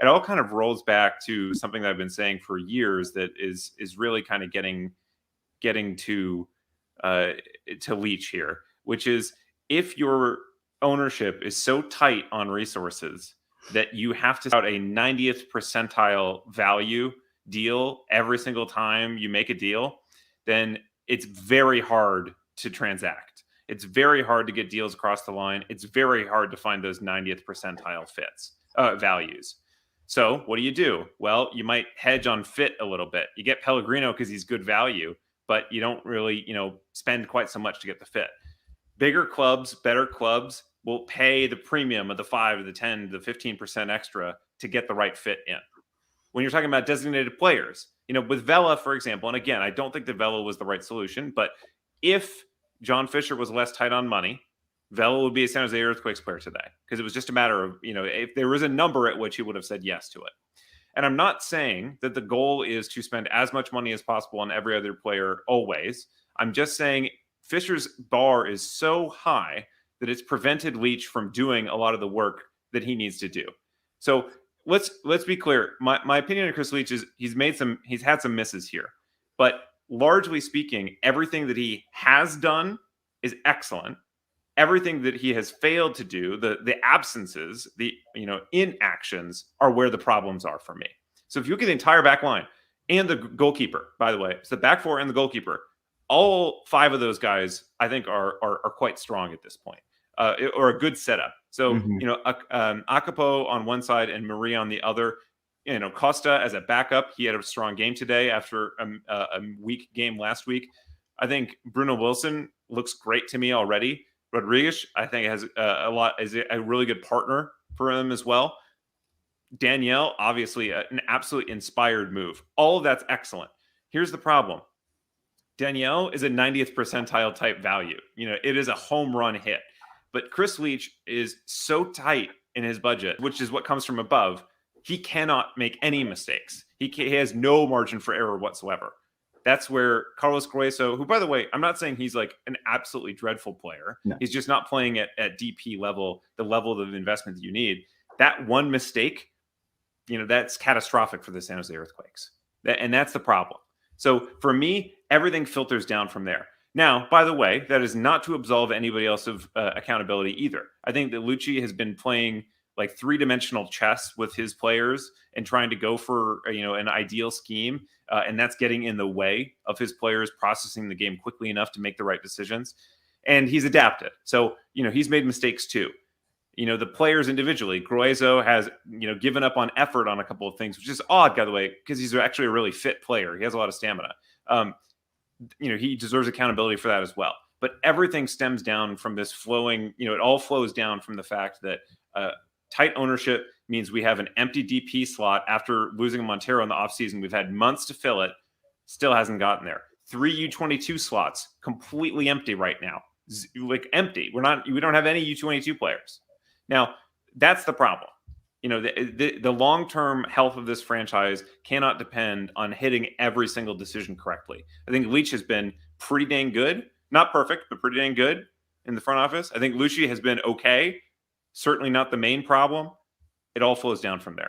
it all kind of rolls back to something that I've been saying for years that is really kind of getting to Leach here, which is if your ownership is so tight on resources that you have to out a 90th percentile value deal every single time you make a deal, then it's very hard to transact. It's very hard to get deals across the line. It's very hard to find those 90th percentile values. So what do? Well, you might hedge on fit a little bit. You get Pellegrino because he's good value, but you don't really, spend quite so much to get the fit. Bigger clubs, better clubs will pay the premium of the 5 to the 10 to the 15% extra to get the right fit in. When you're talking about designated players, with Vela, for example, and again, I don't think that Vela was the right solution, but if John Fisher was less tight on money, Vela would be a San Jose Earthquakes player today, because it was just a matter of, if there was a number at which he would have said yes to it. And I'm not saying that the goal is to spend as much money as possible on every other player always. I'm just saying Fisher's bar is so high that it's prevented Leach from doing a lot of the work that he needs to do. So let's be clear. My opinion of Chris Leach is he's had some misses here, but largely speaking, everything that he has done is excellent. Everything that he has failed to do, the absences, the inactions are where the problems are for me. So if you look at the entire back line and the goalkeeper, by the way, it's the back four and the goalkeeper, all 5 of those guys I think are quite strong at this point, or a good setup. So Akapo on one side and Marie on the other. Costa as a backup, he had a strong game today after a weak game last week. I think Bruno Wilson looks great to me already. Rodriguez, I think, has is a really good partner for him as well. Danielle, obviously, an absolutely inspired move. All of that's excellent. Here's the problem. Danielle is a 90th percentile type value. It is a home run hit. But Chris Leach is so tight in his budget, which is what comes from above. He cannot make any mistakes. He has no margin for error whatsoever. That's where Carlos Grueso, who, by the way, I'm not saying he's like an absolutely dreadful player. No. He's just not playing at DP level, the level of investment that you need. That one mistake, that's catastrophic for the San Jose Earthquakes. And that's the problem. So for me, everything filters down from there. Now, by the way, that is not to absolve anybody else of accountability either. I think that Lucci has been playing like 3-dimensional chess with his players and trying to go for an ideal scheme, and that's getting in the way of his players processing the game quickly enough to make the right decisions. And he's adapted, so he's made mistakes too. The players individually, Grueso has given up on effort on a couple of things, which is odd, by the way, because he's actually a really fit player. He has a lot of stamina. He deserves accountability for that as well. But everything stems down from this flowing. It all flows down from the fact that tight ownership means we have an empty DP slot after losing Montero in the offseason. We've had months to fill it. Still hasn't gotten there. 3 U22 slots completely empty right now. Like empty. We don't have any U22 players. Now, that's the problem. The long-term health of this franchise cannot depend on hitting every single decision correctly. I think Leach has been pretty dang good. Not perfect, but pretty dang good in the front office. I think Lucci has been okay. Certainly not the main problem. It all flows down from there.